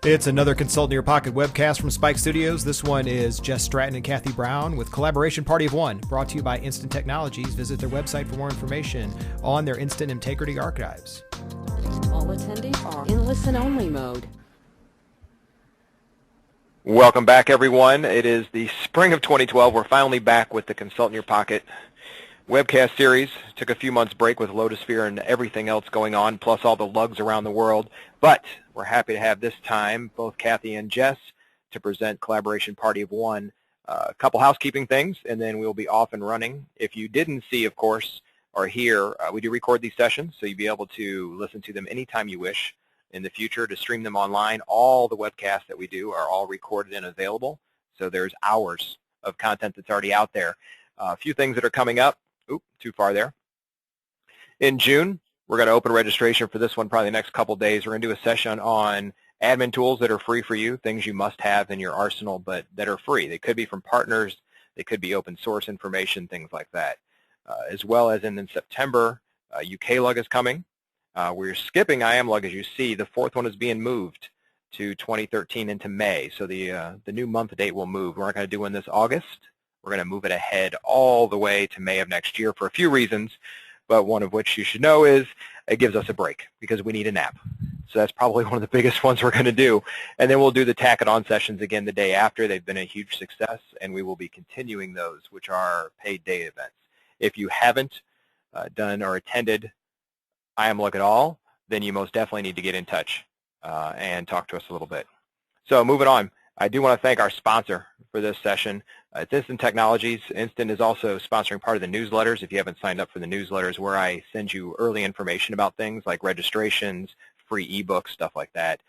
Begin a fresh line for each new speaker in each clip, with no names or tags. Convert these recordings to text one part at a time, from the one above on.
It's another Consult in Your Pocket webcast from Spike Studios. This one is Jess, Stratton, and Kathy Brown with Collaboration Party of One, brought to you by Instant Technologies. Visit their website for more information on their Instant Integrity Archives.
All attendees are in listen-only mode.
Welcome back, everyone. It is the spring of 2012. We're finally back with the Consult in Your Pocket webcast series. Took a few months break with Lotusphere and everything else going on, plus all the lugs around the world. But we're happy to have this time both Kathy and Jess to present Collaboration Party of One. A couple housekeeping things, and then we'll be off and running. If you didn't see, of course, or hear, we do record these sessions, so you'll be able to listen to them anytime you wish in the future, to stream them online. All the webcasts that we do are all recorded and available, so there's hours of content that's already out there. A few things that are coming up. Oop, too far there. In June, we're going to open registration for this one probably the next couple days. We're going to do a session on admin tools that are free for you, things you must have in your arsenal, but that are free. They could be from partners. They could be open source information, things like that. As well as in September, UK lug is coming. We're skipping IM lug, as you see. The fourth one is being moved to 2013 into May, so the new month date will move. We're not going to do one this August. We're going to move it ahead all the way to May of next year for a few reasons, but one of which you should know is it gives us a break because we need a nap. So that's probably one of the biggest ones we're going to do. And then we'll do the Tack It On sessions again the day after. They've been a huge success, and we will be continuing those, which are paid day events. If you haven't done or attended IM Look at all, then you most definitely need to get in touch and talk to us a little bit. So moving on, I do want to thank our sponsor for this session. It's Instant Technologies. Instant is also sponsoring part of the newsletters. If you haven't signed up for the newsletters, where I send you early information about things like registrations, free ebooks, stuff like that.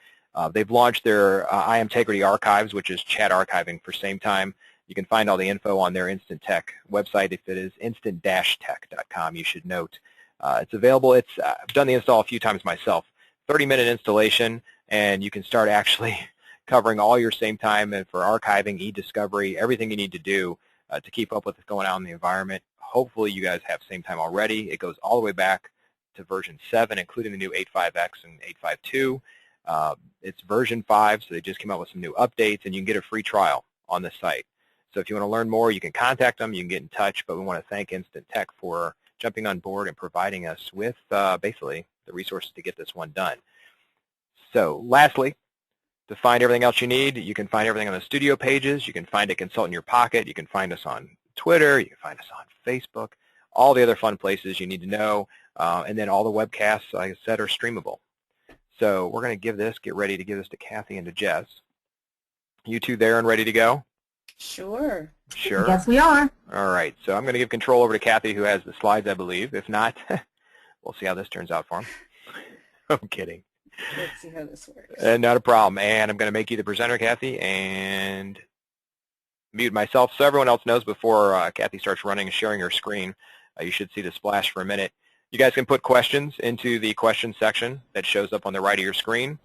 They've launched their IM Integrity Archives, which is chat archiving for same time. You can find all the info on their Instant Tech website. If it is instant-tech.com, you should note. It's available. I've done the install a few times myself. 30-minute installation, and you can start actually covering all your same time and for archiving, e-discovery, everything you need to do to keep up with what's going on in the environment. Hopefully you guys have same time already. It goes all the way back to version 7, including the new 8.5x and 8.5.2. It's version 5, so they just came out with some new updates, and you can get a free trial on the site. So if you want to learn more, you can contact them, you can get in touch, but we want to thank Instant Tech for jumping on board and providing us with basically the resources to get this one done. So lastly, to find everything else you need, you can find everything on the studio pages. You can find a Consult in Your Pocket. You can find us on Twitter. You can find us on Facebook, all the other fun places you need to know. And then all the webcasts, like I said, are streamable. So we're going to get ready to give this to Kathy and to Jess. You two there and ready to go?
Sure.
Sure.
Yes, we are.
All right. So I'm going to give control over to Kathy, who has the slides, I believe. If not, we'll see how this turns out for him. I'm kidding.
Let's see how this works.
Not a problem. And I'm going to make you the presenter, Kathy, and mute myself so everyone else knows before Kathy starts running and sharing her screen. You should see the splash for a minute. You guys can put questions into the question section that shows up on the right of your screen.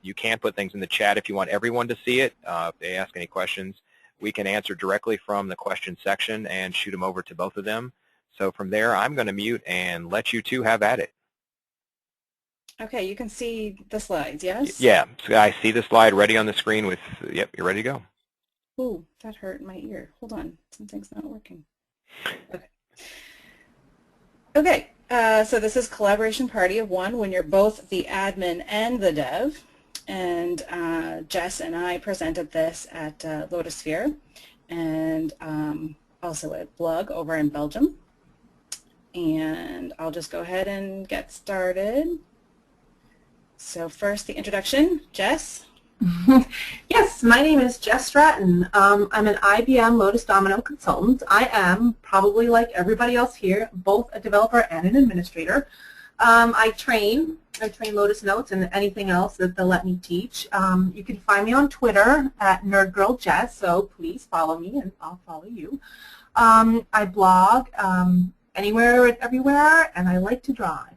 You can put things in the chat if you want everyone to see it. If they ask any questions, we can answer directly from the question section and shoot them over to both of them. So from there, I'm going to mute and let you two have at it.
Okay, you can see the slides, yes?
Yeah, so I see the slide ready on the screen with, yep, you're ready to go.
Ooh, that hurt my ear. Hold on, something's not working. Okay. Okay, so this is Collaboration Party of One when you're both the admin and the dev. And Jess and I presented this at Lotusphere and also at Blog over in Belgium. And I'll just go ahead and get started. So first, the introduction. Jess?
Yes, my name is Jess Stratton. I'm an IBM Lotus Domino consultant. I am, probably like everybody else here, both a developer and an administrator. I train Lotus Notes and anything else that they'll let me teach. You can find me on Twitter at NerdGirlJess, so please follow me and I'll follow you. I blog anywhere and everywhere, and I like to drive.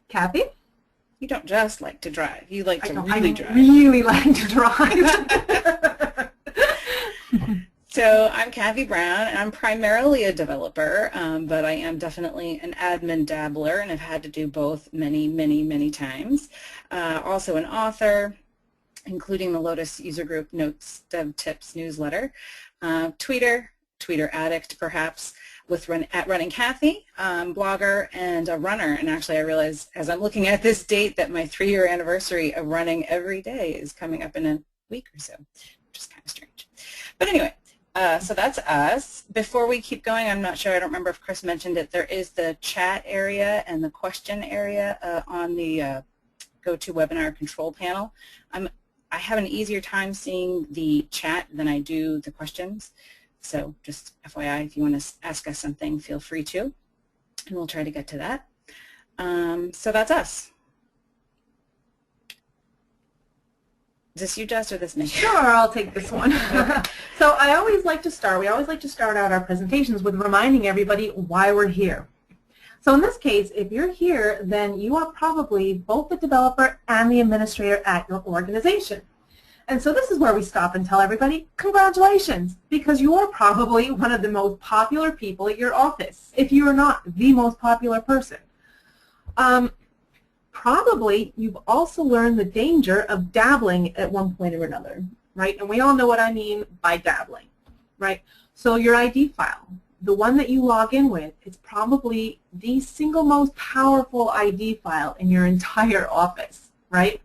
Kathy?
You don't just like to drive. You like to really drive.
I really like to drive.
So I'm Kathy Brown, and I'm primarily a developer, but I am definitely an admin dabbler, and I've had to do both many, many, many times. Also an author, including the Lotus user group Notes Dev Tips newsletter, Tweeter addict perhaps, with Running Kathy, blogger, and a runner. And actually I realized as I'm looking at this date that my 3-year anniversary of running every day is coming up in a week or so, which is kind of strange. But anyway, so that's us. Before we keep going, I'm not sure, I don't remember if Chris mentioned it, there is the chat area and the question area on the GoToWebinar control panel. I have an easier time seeing the chat than I do the questions. So just FYI, if you want to ask us something, feel free to, and we'll try to get to that. So that's us. Is this you, Jess, or this me?
Sure, I'll take this one. So we always like to start out our presentations with reminding everybody why we're here. So in this case, if you're here, then you are probably both the developer and the administrator at your organization. And so this is where we stop and tell everybody, congratulations, because you are probably one of the most popular people at your office, if you are not the most popular person. Probably you've also learned the danger of dabbling at one point or another, right? And we all know what I mean by dabbling, right? So your ID file, the one that you log in with, is probably the single most powerful ID file in your entire office, right?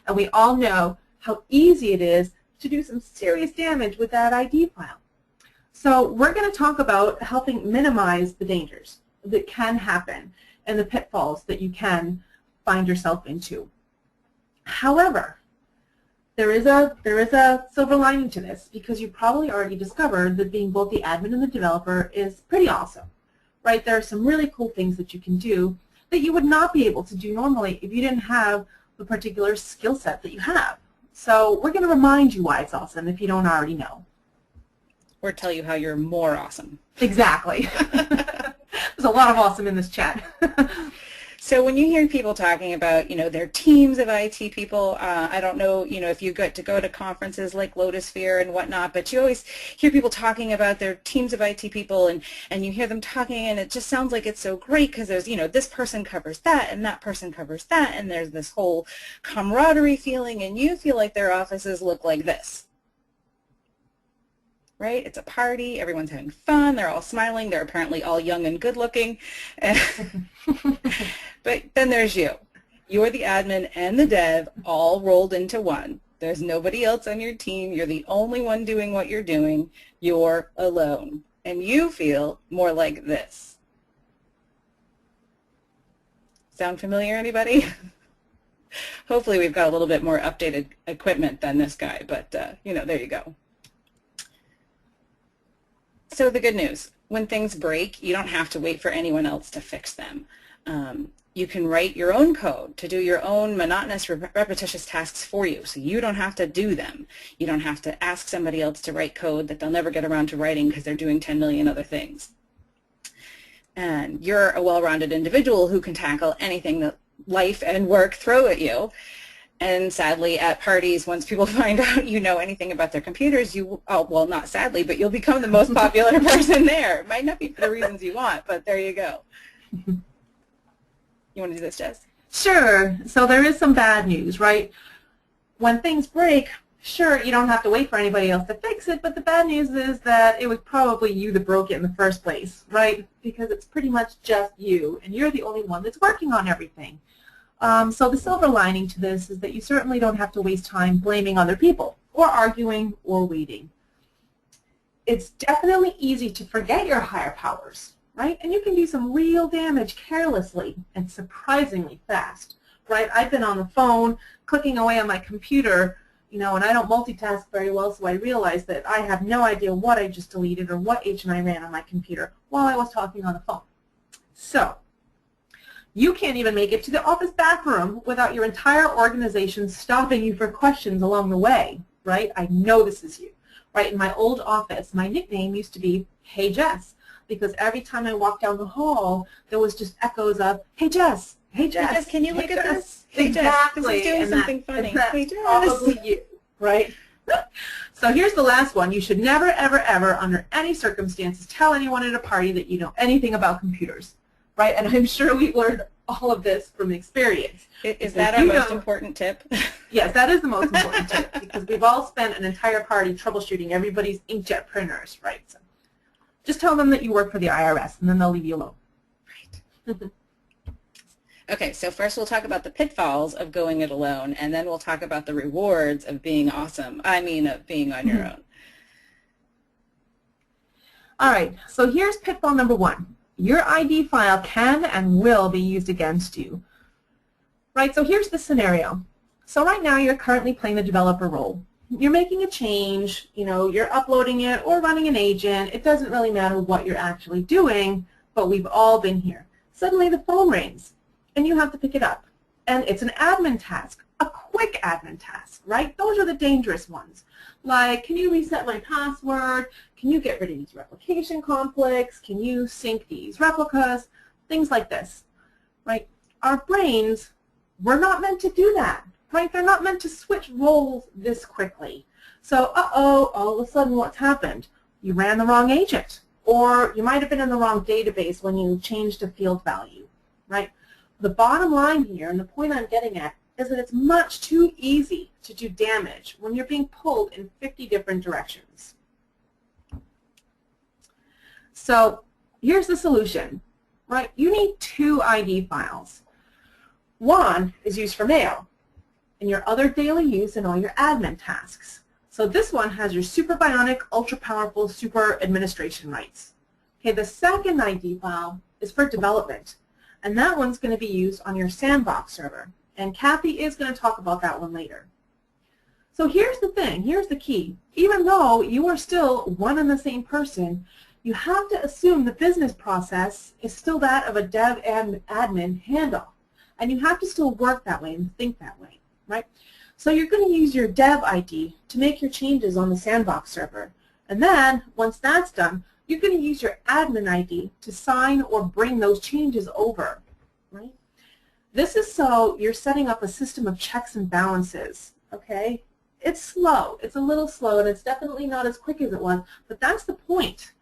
And we all know how easy it is to do some serious damage with that ID file. So we're going to talk about helping minimize the dangers that can happen and the pitfalls that you can find yourself into. However, there is a silver lining to this, because you probably already discovered that being both the admin and the developer is pretty awesome, right? There are some really cool things that you can do that you would not be able to do normally if you didn't have the particular skill set that you have. So we're going to remind you why it's awesome if you don't already know.
Or tell you how you're more awesome.
Exactly. There's a lot of awesome in this chat.
So when you hear people talking about, their teams of IT people, I don't know, if you get to go to conferences like Lotusphere and whatnot, but you always hear people talking about their teams of IT people, and you hear them talking, and it just sounds like it's so great because there's, this person covers that, and that person covers that, and there's this whole camaraderie feeling, and you feel like their offices look like this. Right? It's a party, everyone's having fun, they're all smiling, they're apparently all young and good looking. But then there's you. You're the admin and the dev all rolled into one. There's nobody else on your team, you're the only one doing what you're doing, you're alone. And you feel more like this. Sound familiar, anybody? Hopefully we've got a little bit more updated equipment than this guy, but there you go. So the good news, when things break, you don't have to wait for anyone else to fix them. You can write your own code to do your own monotonous, repetitious tasks for you, so you don't have to do them. You don't have to ask somebody else to write code that they'll never get around to writing because they're doing 10 million other things. And you're a well-rounded individual who can tackle anything that life and work throw at you. And sadly, at parties, once people find out you know anything about their computers, well, not sadly, but you'll become the most popular person there. It might not be for the reasons you want, but there you go. You want to do this, Jess?
Sure. So there is some bad news, right? When things break, sure, you don't have to wait for anybody else to fix it, but the bad news is that it was probably you that broke it in the first place, right? Because it's pretty much just you, and you're the only one that's working on everything. So the silver lining to this is that you certainly don't have to waste time blaming other people, or arguing, or waiting. It's definitely easy to forget your higher powers, right? And you can do some real damage carelessly and surprisingly fast, right? I've been on the phone clicking away on my computer, and I don't multitask very well, so I realized that I have no idea what I just deleted or what HMI ran on my computer while I was talking on the phone. So you can't even make it to the office bathroom without your entire organization stopping you for questions along the way, right? I know this is you, right? In my old office, my nickname used to be Hey Jess, because every time I walked down the hall, there was just echoes of, Hey Jess, Hey Jess,
Hey Jess, can you look at this?
Hey Jess, this
is doing something funny. Hey Jess.
Probably you, right? So here's the last one. You should never, ever, ever, under any circumstances, tell anyone at a party that you know anything about computers, right? And I'm sure we've learned all of this from experience.
Is that our most important tip?
Yes, that is the most important tip, because we've all spent an entire party troubleshooting everybody's inkjet printers, right? So just tell them that you work for the IRS, and then they'll leave you alone.
Right. Okay, so first we'll talk about the pitfalls of going it alone, and then we'll talk about the rewards of being awesome. Of being on your own.
All right, so here's pitfall number 1. Your ID file can and will be used against you. Right, so here's the scenario. So right now you're currently playing the developer role. You're making a change, you're uploading it or running an agent. It doesn't really matter what you're actually doing, but we've all been here. Suddenly the phone rings, and you have to pick it up. And it's an admin task, a quick admin task, right? Those are the dangerous ones. Like, can you reset my password? Can you get rid of these replication conflicts? Can you sync these replicas? Things like this, right? Our brains, we're not meant to do that, right? They're not meant to switch roles this quickly. So, all of a sudden what's happened? You ran the wrong agent, or you might have been in the wrong database when you changed a field value, right? The bottom line here, and the point I'm getting at, is that it's much too easy to do damage when you're being pulled in 50 different directions. So here's the solution, right? You need 2 ID files. One is used for mail, and your other daily use in all your admin tasks. So this one has your super bionic, ultra powerful, super administration rights. Okay, the second ID file is for development, and that one's going to be used on your sandbox server. And Kathy is going to talk about that one later. So here's the thing, here's the key. Even though you are still one and the same person, you have to assume the business process is still that of a dev and admin handoff. And you have to still work that way and think that way, right? So you're going to use your dev ID to make your changes on the sandbox server. And then, once that's done, you're going to use your admin ID to sign or bring those changes over, right? This is so you're setting up a system of checks and balances, okay? It's slow. It's a little slow, and it's definitely not as quick as it was, but that's the point,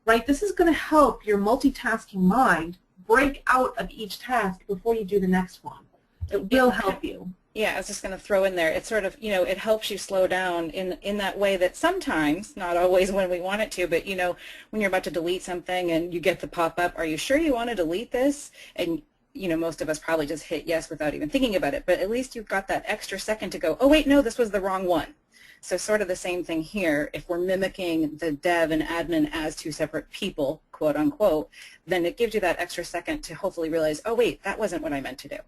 right? This is going to help your multitasking mind break out of each task before you do the next one. It will help you.
Yeah, I was just going to throw in there, it's sort of, it helps you slow down in that way that sometimes, not always when we want it to, but, when you're about to delete something and you get the pop-up, are you sure you want to delete this? And, most of us probably just hit yes without even thinking about it, but at least you've got that extra second to go, oh, wait, no, this was the wrong one. So sort of the same thing here. If we're mimicking the dev and admin as 2 separate people, quote unquote, then it gives you that extra second to hopefully realize, oh, wait, that wasn't what I meant to do.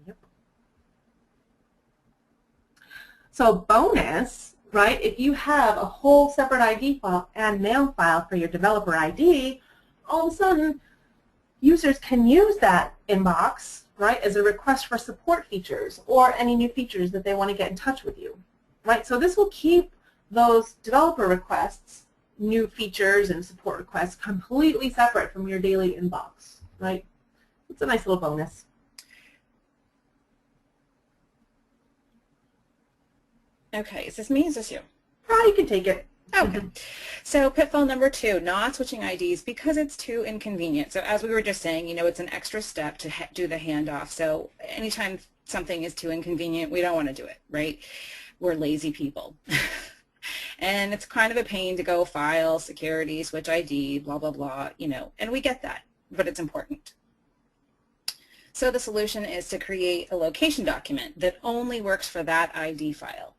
Yep. So bonus, right, if you have a whole separate ID file and mail file for your developer ID, all of a sudden users can use that inbox, right, as a request for support features or any new features that they want to get in touch with you, right? So this will keep those developer requests, new features and support requests completely separate from your daily inbox, right? It's a nice little bonus.
Okay, is this me? Is this you?
Oh, you can take it.
Okay. So pitfall number 2, not switching IDs because it's too inconvenient. So as we were just saying, it's an extra step to do the handoff. So anytime something is too inconvenient, we don't want to do it, right? We're lazy people. And it's kind of a pain to go file, security, switch ID, blah, blah, blah, and we get that, but it's important. So the solution is to create a location document that only works for that ID file.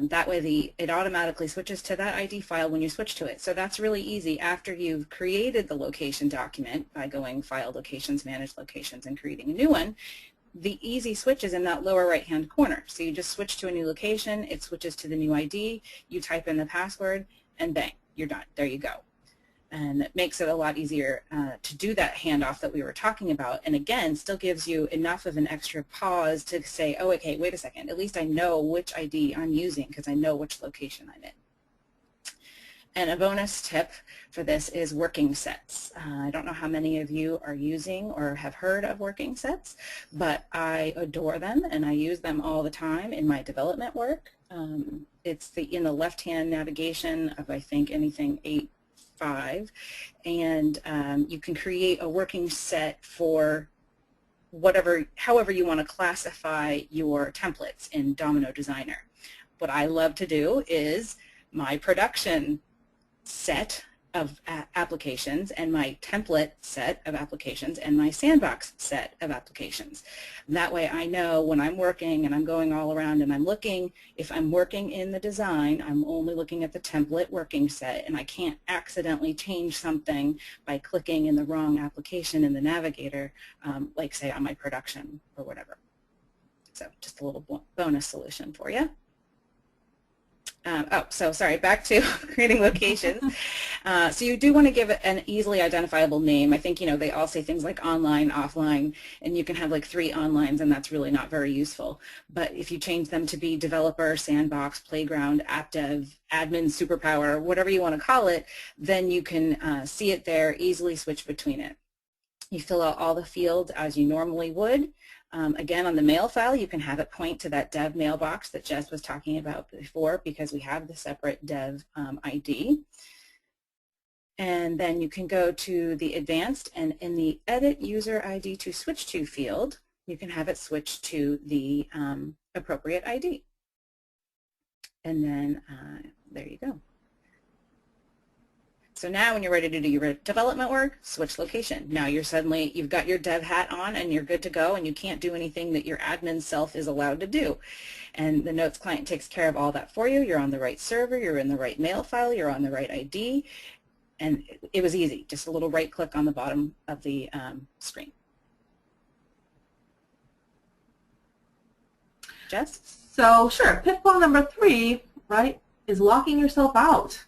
That way it automatically switches to that ID file when you switch to it. So that's really easy. After you've created the location document by going File, Locations, Manage Locations, and creating a new one, the easy switch is in that lower right-hand corner. So you just switch to a new location, it switches to the new ID, you type in the password, and bang, you're done. There you go. And it makes it a lot easier to do that handoff that we were talking about, and again, still gives you enough of an extra pause to say, oh, okay, wait a second, at least I know which ID I'm using because I know which location I'm in. And a bonus tip for this is working sets. I don't know how many of you are using or have heard of working sets, but I adore them and I use them all the time in my development work. It's in the left-hand navigation of, I think, anything 5, and you can create a working set for however you want to classify your templates in Domino Designer. What I love to do is my production set of applications and my template set of applications and my sandbox set of applications. That way I know when I'm working and I'm going all around and I'm looking, if I'm working in the design, I'm only looking at the template working set, and I can't accidentally change something by clicking in the wrong application in the navigator, like say on my production or whatever. So just a little bonus solution for you. So sorry, back to creating locations. So you do want to give it an easily identifiable name. I think, they all say things like online, offline, and you can have like 3 onlines, and that's really not very useful. But if you change them to be developer, sandbox, playground, app dev, admin, superpower, whatever you want to call it, then you can see it there, easily switch between it. You fill out all the fields as you normally would. Again, on the mail file, you can have it point to that dev mailbox that Jess was talking about before, because we have the separate dev ID. And then you can go to the advanced, and in the edit user ID to switch to field, you can have it switch to the appropriate ID. And then there you go. So now when you're ready to do your development work, switch location. Now you've got your dev hat on and you're good to go, and you can't do anything that your admin self is allowed to do. And the Notes client takes care of all that for you. You're on the right server, you're in the right mail file, you're on the right ID, and it was easy. Just a little right click on the bottom of the screen. Jess?
So sure, pitfall number 3, right, is locking yourself out.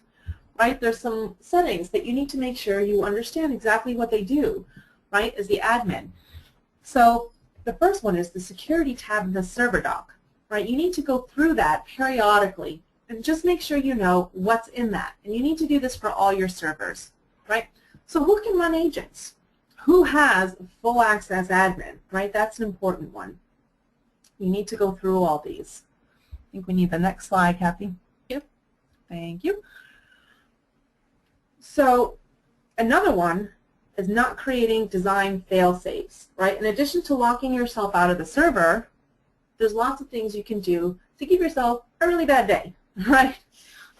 Right? There's some settings that you need to make sure you understand exactly what they do, right, as the admin. So the first one is the security tab in the server doc, right? You need to go through that periodically and just make sure you know what's in that. And you need to do this for all your servers, right? So who can run agents? Who has full access admin, right? That's an important one. You need to go through all these. I think we need the next slide, Kathy.
Yep.
Thank you. So another one is not creating design fail-safes, right? In addition to locking yourself out of the server, there's lots of things you can do to give yourself a really bad day, right?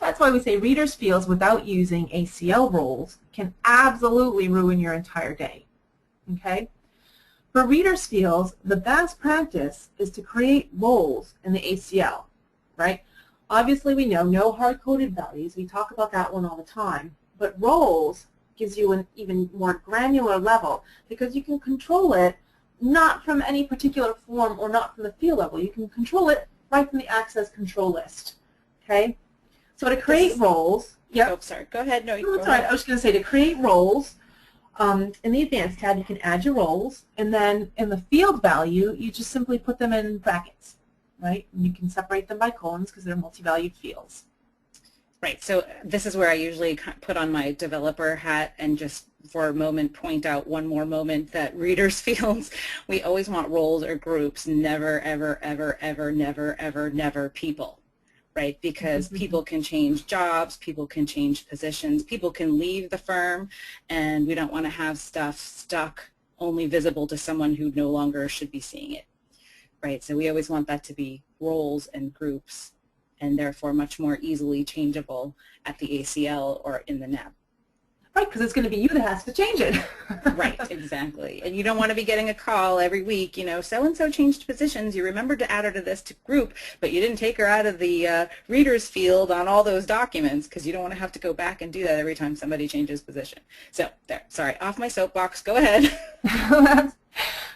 That's why we say readers' fields without using ACL roles can absolutely ruin your entire day, okay? For readers' fields, the best practice is to create roles in the ACL, right? Obviously, we know no hard-coded values. We talk about that one all the time. But roles gives you an even more granular level, because you can control it not from any particular form or not from the field level. You can control it right from the access control list. Okay? So to create roles,
Oh, sorry. Go ahead. No,
that's all right. I was going to say to create roles, in the Advanced tab, you can add your roles, and then in the field value, you just simply put them in brackets, right? And you can separate them by colons because they're multi-valued fields.
Right, so this is where I usually put on my developer hat and just for a moment point out one more moment that readers' fields, we always want roles or groups, never, ever, ever, ever, never, ever, never people, right? Because people can change jobs, people can change positions, people can leave the firm, and we don't want to have stuff stuck only visible to someone who no longer should be seeing it, right? So we always want that to be roles and groups, and therefore much more easily changeable at the ACL or in the NAB.
Right, because it's going to be you that has to change it.
Right, exactly. And you don't want to be getting a call every week, so-and-so changed positions, you remembered to add her to this group, but you didn't take her out of the readers field on all those documents, because you don't want to have to go back and do that every time somebody changes position. So, there, sorry, off my soapbox, go ahead.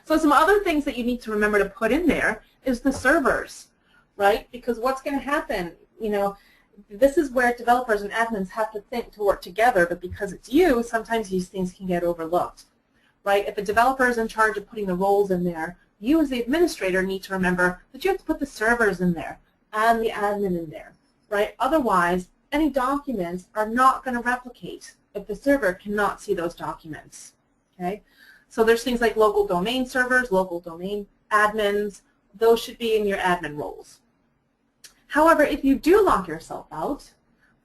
So some other things that you need to remember to put in there is the servers, right? Because what's going to happen, this is where developers and admins have to think to work together, but because it's you, sometimes these things can get overlooked, right? If a developer is in charge of putting the roles in there, you as the administrator need to remember that you have to put the servers in there and the admin in there, right? Otherwise, any documents are not going to replicate if the server cannot see those documents, okay? So there's things like local domain servers, local domain admins. Those should be in your admin roles. However, if you do lock yourself out,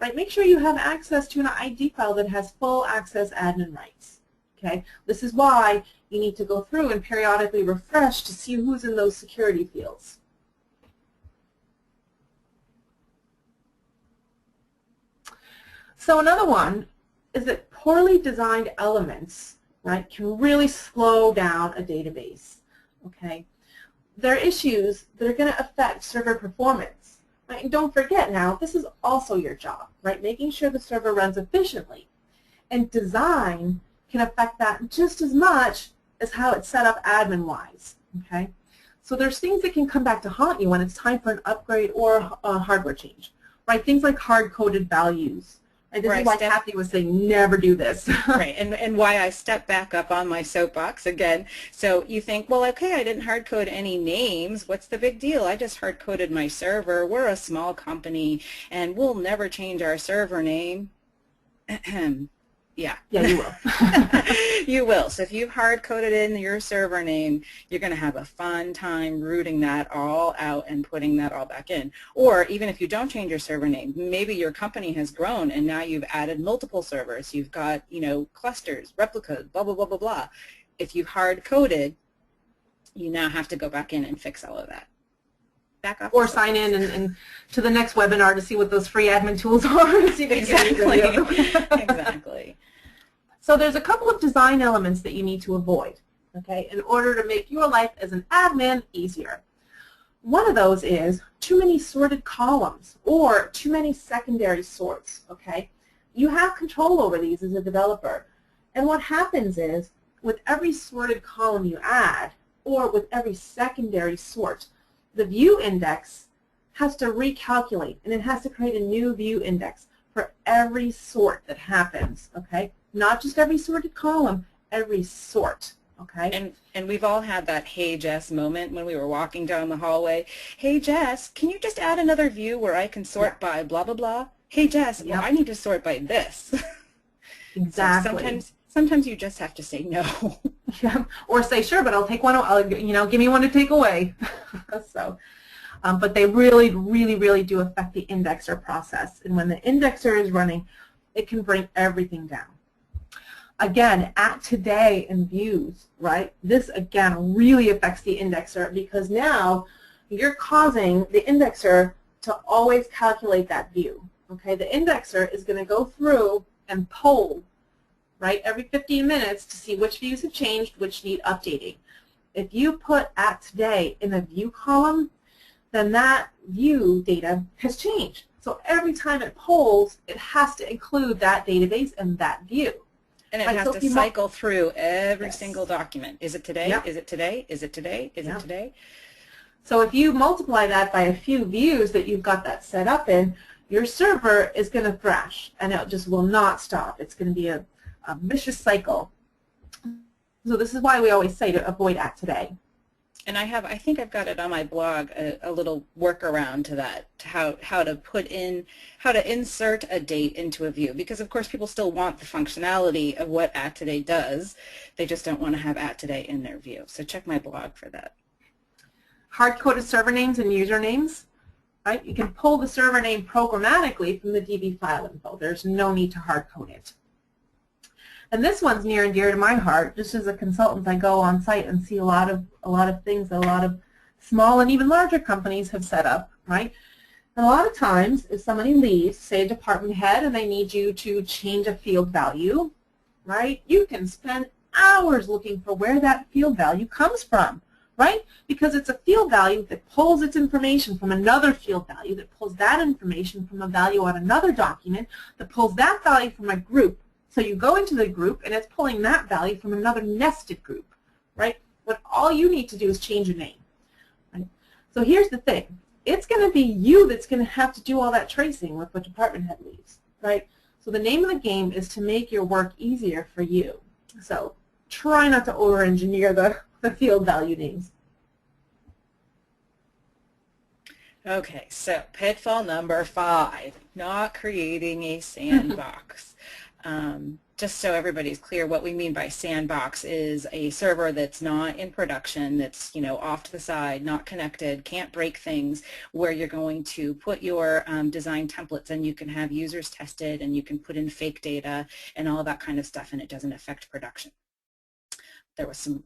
right? Make sure you have access to an ID file that has full access admin rights. Okay? This is why you need to go through and periodically refresh to see who's in those security fields. So another one is that poorly designed elements, right, can really slow down a database. Okay? There are issues that are going to affect server performance. Right? And don't forget now, this is also your job, right? Making sure the server runs efficiently. And design can affect that just as much as how it's set up admin-wise. Okay? So there's things that can come back to haunt you when it's time for an upgrade or a hardware change. Right? Things like hard-coded values. And this is why Kathy was saying never do this.
Right, and why I step back up on my soapbox again. So you think, well, okay, I didn't hard code any names. What's the big deal? I just hard coded my server. We're a small company, and we'll never change our server name. Yeah.
Yeah, you will.
You will. So if you've hard-coded in your server name, you're going to have a fun time rooting that all out and putting that all back in. Or even if you don't change your server name, maybe your company has grown and now you've added multiple servers. You've got, you know, clusters, replicas, blah, blah, blah, blah, blah. If you've hard-coded, you now have to go back in and fix all of that. Back up.
Or sign in and to the next webinar to see what those free admin tools are.
Exactly. Exactly.
So there's a couple of design elements that you need to avoid, okay, in order to make your life as an admin easier. One of those is too many sorted columns or too many secondary sorts, okay? You have control over these as a developer. And what happens is with every sorted column you add or with every secondary sort, the view index has to recalculate and it has to create a new view index for every sort that happens, okay? Not just every sorted column, every sort, okay?
And we've all had that hey Jess moment when we were walking down the hallway. Hey Jess, can you just add another view where I can sort by blah blah blah? Hey Jess, well, I need to sort by this.
Exactly.
So sometimes you just have to say no.
Yeah. Or say sure, but I'll take one. You know, give me one to take away. So, but they really, really, really do affect the indexer process. And when the indexer is running, it can bring everything down. Again, at today and views, right? This again really affects the indexer because now you're causing the indexer to always calculate that view. Okay, the indexer is going to go through and poll, right, every 15 minutes to see which views have changed, which need updating. If you put at today in a view column, then that view data has changed. So every time it polls, it has to include that database and that view.
And it has to cycle through every single document. Is it today? Yep. Is it today? Is it today? Is it today?
So if you multiply that by a few views that you've got that set up in, your server is going to crash, and it just will not stop. It's going to be a vicious cycle. So this is why we always say to avoid at today.
And I think I've got it on my blog, a little workaround to that, to how to insert a date into a view. Because of course people still want the functionality of what at today does. They just don't want to have at today in their view. So check my blog for that.
Hard-coded server names and usernames, right? You can pull the server name programmatically from the DB file info. There's no need to hard-code it. And this one's near and dear to my heart. Just as a consultant, I go on site and see a lot of things that a lot of small and even larger companies have set up, right? And a lot of times, if somebody leaves, say a department head, and they need you to change a field value, right? You can spend hours looking for where that field value comes from, right? Because it's a field value that pulls its information from another field value, that pulls that information from a value on another document, that pulls that value from a group. So you go into the group, and it's pulling that value from another nested group, right? But all you need to do is change your name. Right? So here's the thing. It's going to be you that's going to have to do all that tracing with what department head leaves, right? So the name of the game is to make your work easier for you. So try not to over-engineer the field value names.
Okay, so pitfall number 5, not creating a sandbox. Just so everybody's clear, what we mean by sandbox is a server that's not in production, that's, you know, off to the side, not connected, can't break things, where you're going to put your design templates and you can have users tested and you can put in fake data and all that kind of stuff, and it doesn't affect production. There was some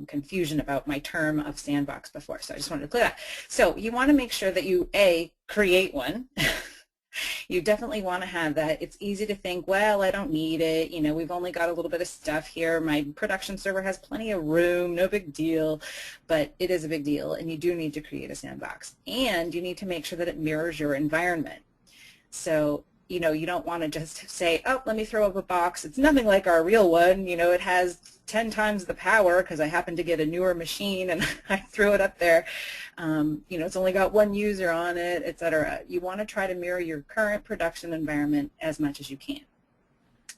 confusion about my term of sandbox before, so I just wanted to clear that. So you want to make sure that you, A, create one. You definitely want to have that. It's easy to think, well, I don't need it. You know, we've only got a little bit of stuff here. My production server has plenty of room, no big deal. But it is a big deal, and you do need to create a sandbox. And you need to make sure that it mirrors your environment. So, you know, you don't want to just say, oh, let me throw up a box. It's nothing like our real one. You know, it has 10 times the power because I happen to get a newer machine and I threw it up there. You know, it's only got one user on it, etc. You want to try to mirror your current production environment as much as you can.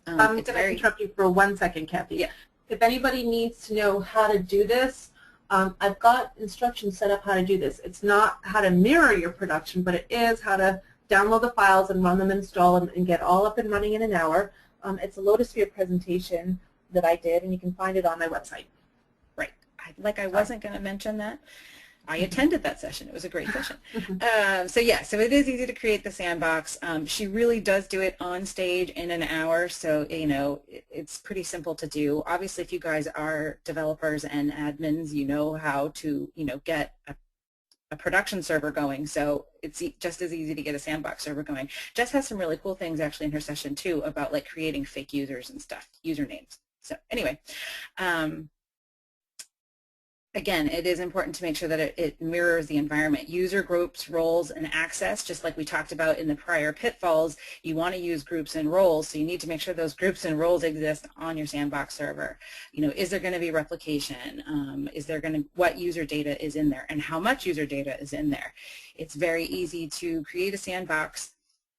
I'm going to interrupt you for 1 second, Kathy.
Yeah.
If anybody needs to know how to do this, I've got instructions set up how to do this. It's not how to mirror your production, but it is how to download the files and run them, install them, and get all up and running in an hour. It's a Lotusphere presentation that I did, and you can find it on my website.
Right. I wasn't going to mention that. I attended that session. It was a great session. So yeah, so it is easy to create the sandbox. She really does do it on stage in an hour, so you know it's pretty simple to do. Obviously, if you guys are developers and admins, you know how to get a production server going, so it's just as easy to get a sandbox server going. Jess has some really cool things actually in her session too about like creating fake users and stuff, usernames. So anyway, again, it is important to make sure that it mirrors the environment. User groups, roles, and access, just like we talked about in the prior pitfalls, you want to use groups and roles, so you need to make sure those groups and roles exist on your sandbox server. You know, is there going to be replication? Is there going to, what user data is in there, and how much user data is in there? It's very easy to create a sandbox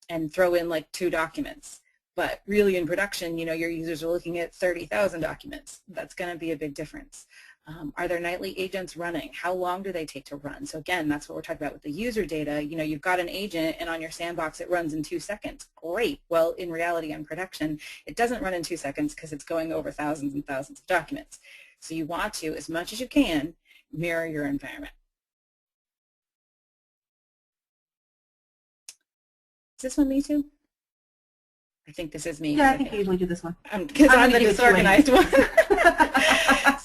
and throw in like 2 documents. But really in production, you know, your users are looking at 30,000 documents. That's going to be a big difference. Are there nightly agents running? How long do they take to run? So again, that's what we're talking about with the user data. You know, you've got an agent and on your sandbox it runs in 2 seconds. Great. Well, in reality on production, it doesn't run in 2 seconds because it's going over thousands and thousands of documents. So you want to, as much as you can, mirror your environment. Is this one me too? I think this is me.
Yeah, I think I usually do this one.
Because I'm the disorganized one.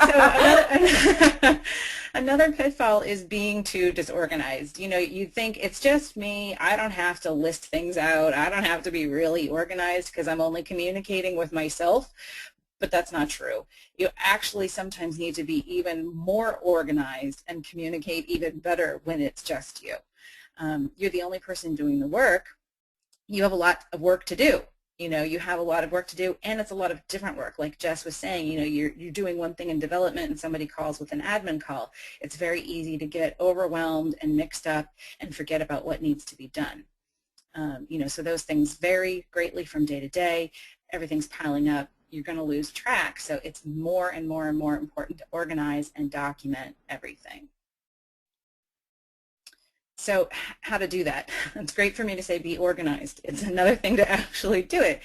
So another pitfall is being too disorganized. You know, you think it's just me. I don't have to list things out. I don't have to be really organized because I'm only communicating with myself. But that's not true. You actually sometimes need to be even more organized and communicate even better when it's just you. You're the only person doing the work. You have a lot of work to do. You know, you have a lot of work to do, and it's a lot of different work. Like Jess was saying, you know, you're doing one thing in development and somebody calls with an admin call. It's very easy to get overwhelmed and mixed up and forget about what needs to be done. You know, so those things vary greatly from day to day. Everything's piling up. You're going to lose track. So it's more and more and more important to organize and document everything. So how to do that? It's great for me to say be organized. It's another thing to actually do it.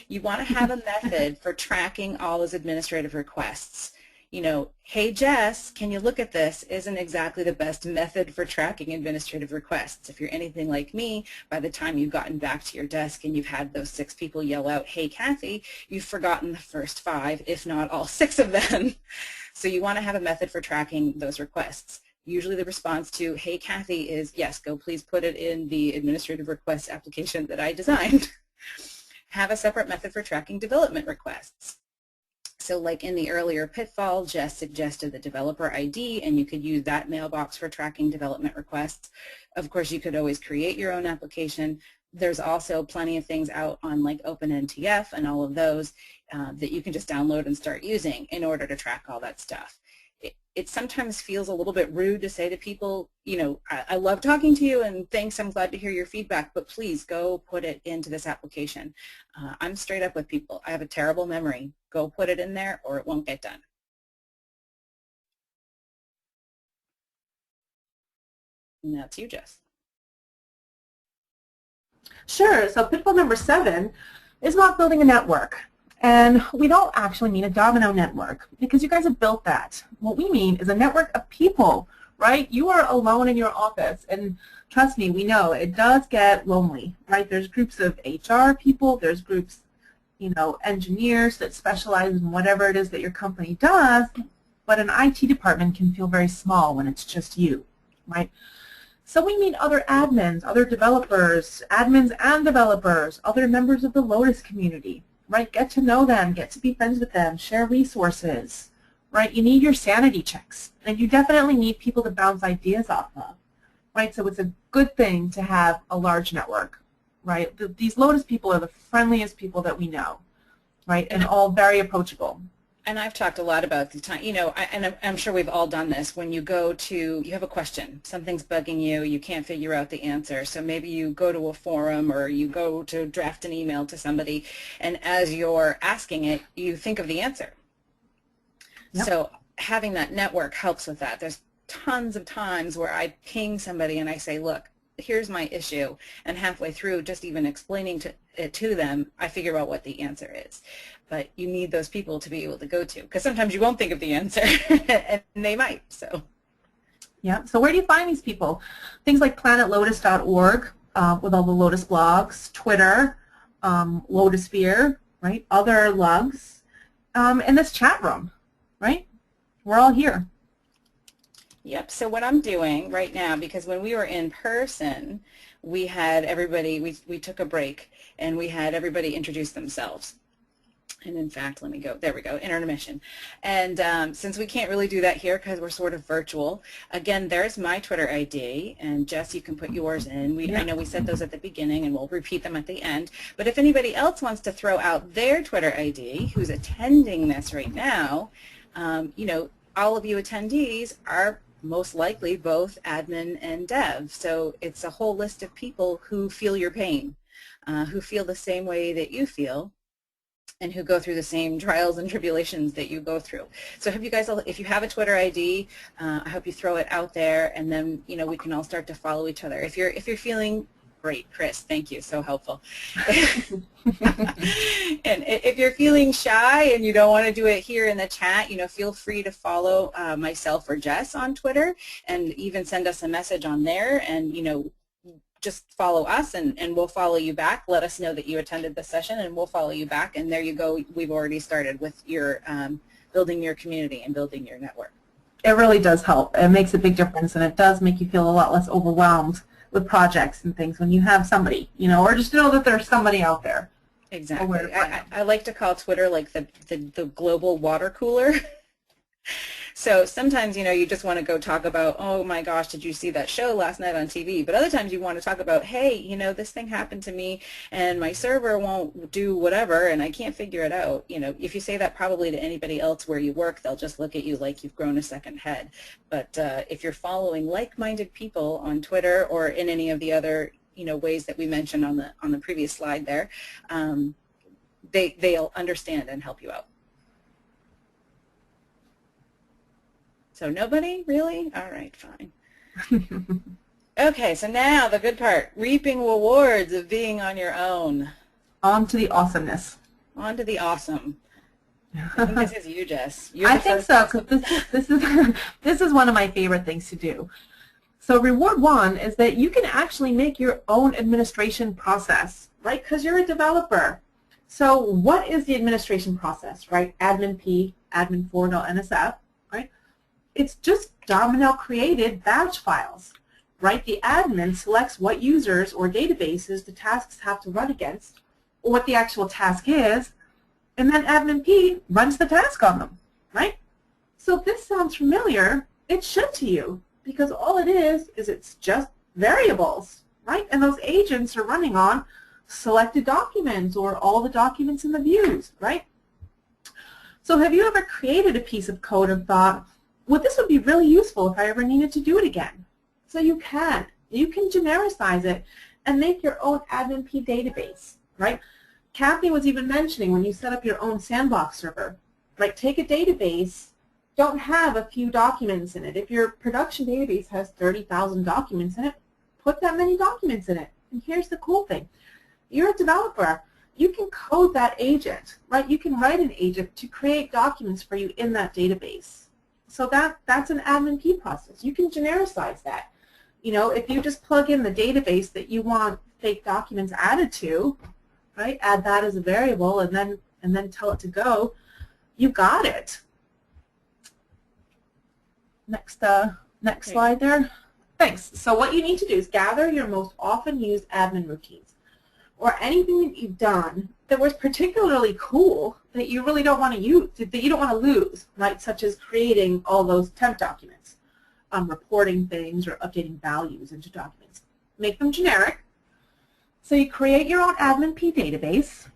You want to have a method for tracking all those administrative requests. You know, hey Jess, can you look at this? Isn't exactly the best method for tracking administrative requests. If you're anything like me, by the time you've gotten back to your desk and you've had those 6 people yell out, hey Kathy, you've forgotten the first 5, if not all 6 of them. So you want to have a method for tracking those requests. Usually the response to, hey Kathy, is yes, go please put it in the administrative request application that I designed. Have a separate method for tracking development requests. So like in the earlier pitfall, Jess suggested the developer ID, and you could use that mailbox for tracking development requests. Of course, you could always create your own application. There's also plenty of things out on like OpenNTF and all of those that you can just download and start using in order to track all that stuff. It sometimes feels a little bit rude to say to people, you know, I love talking to you and thanks, I'm glad to hear your feedback, but please go put it into this application. I'm straight up with people. I have a terrible memory. Go put it in there or it won't get done. And that's you, Jess.
Sure. So pitfall number 7 is about building a network. And we don't actually mean a domino network because you guys have built that. What we mean is a network of people, right? You are alone in your office, and trust me, we know it does get lonely, right? There's groups of HR people, there's groups, engineers that specialize in whatever it is that your company does, but an IT department can feel very small when it's just you, right? So we meet other admins, other developers, admins and developers, other members of the Lotus community, right? Get to know them, get to be friends with them, share resources, right? You need your sanity checks, and you definitely need people to bounce ideas off of, right? So it's a good thing to have a large network, right? These Lotus people are the friendliest people that we know, right? And all very approachable.
And I've talked a lot about the time, and I'm sure we've all done this, when you have a question, something's bugging you, you can't figure out the answer, so maybe you go to a forum or you go to draft an email to somebody, and as you're asking it, you think of the answer. Yep. So having that network helps with that. There's tons of times where I ping somebody and I say, look, here's my issue, and halfway through just even explaining it to them, I figure out what the answer is. But you need those people to be able to go to, because sometimes you won't think of the answer, and they might. So,
yeah. So where do you find these people? Things like planetlotus.org with all the Lotus blogs, Twitter, Lotusphere, right? Other lugs, and this chat room, right? We're all here.
Yep. So what I'm doing right now, because when we were in person, we had everybody, we took a break, and we had everybody introduce themselves. And in fact, let me go, there we go, intermission. And since we can't really do that here because we're sort of virtual, again, there's my Twitter ID, and Jess, you can put yours in. I know we said those at the beginning, and we'll repeat them at the end. But if anybody else wants to throw out their Twitter ID who's attending this right now, all of you attendees are most likely both admin and dev. So it's a whole list of people who feel your pain, who feel the same way that you feel, and who go through the same trials and tribulations that you go through. So have you guys, if you have a Twitter ID, I hope you throw it out there, and then we can all start to follow each other. If you're feeling great, Chris, thank you, so helpful. And if you're feeling shy and you don't want to do it here in the chat, feel free to follow myself or Jess on Twitter, and even send us a message on there, and just follow us, and we'll follow you back. Let us know that you attended the session, and we'll follow you back. And there you go. We've already started with your building your community and building your network.
It really does help. It makes a big difference, and it does make you feel a lot less overwhelmed with projects and things when you have somebody, or just know that there's somebody out there.
Exactly. I like to call Twitter like the global water cooler. So sometimes, you just want to go talk about, oh my gosh, did you see that show last night on TV? But other times you want to talk about, hey, this thing happened to me and my server won't do whatever and I can't figure it out. If you say that probably to anybody else where you work, they'll just look at you like you've grown a second head. But if you're following like-minded people on Twitter or in any of the other, ways that we mentioned on the previous slide there, they'll understand and help you out. So nobody? Really? All right, fine. Okay, so now the good part, reaping rewards of being on your own.
On to the awesomeness.
On to the awesome. I think this is you, Jess.
I think so, because this is one of my favorite things to do. So reward one is that you can actually make your own administration process, right? Because you're a developer. So what is the administration process, right? Admin P, admin4.nsf, right? It's just Domino created batch files, right? The admin selects what users or databases the tasks have to run against, or what the actual task is, and then admin P runs the task on them, right? So if this sounds familiar, it should to you, because all it is it's just variables, right? And those agents are running on selected documents or all the documents in the views, right? So have you ever created a piece of code and thought, well, this would be really useful if I ever needed to do it again? So you can. You can genericize it and make your own admin P database, right? Kathy was even mentioning when you set up your own sandbox server, right? Take a database, don't have a few documents in it. If your production database has 30,000 documents in it, put that many documents in it. And here's the cool thing. You're a developer. you can code that agent, right? You can write an agent to create documents for you in that database. So that's an admin P process. You can genericize that. You know, if you just plug in the database that you want fake documents added to, right? Add that as a variable and then tell it to go. You got it. Next slide there. Thanks. So what you need to do is gather your most often used admin routines, or anything that you've done that was particularly cool that you really don't want to use, that you don't want to lose, right? Such as creating all those temp documents, reporting things, or updating values into documents. Make them generic. So you create your own admin P database,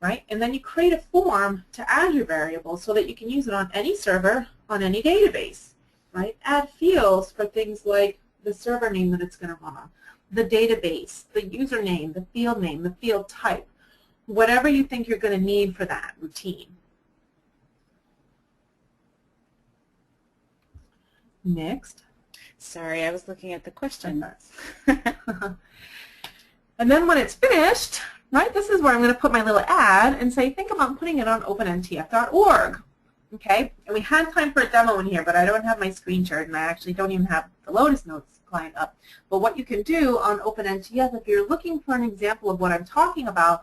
right? And then you create a form to add your variable so that you can use it on any server, on any database, right? Add fields for things like the server name that it's going to run on, the database, the username, the field name, the field type, whatever you think you're going to need for that routine. Next.
Sorry, I was looking at the question.
And then when it's finished, right, this is where I'm going to put my little ad and say, think about putting it on openntf.org. Okay, and we had time for a demo in here, but I don't have my screen shared, and I actually don't even have the Lotus Notes client up. But what you can do on OpenNTF, if you're looking for an example of what I'm talking about,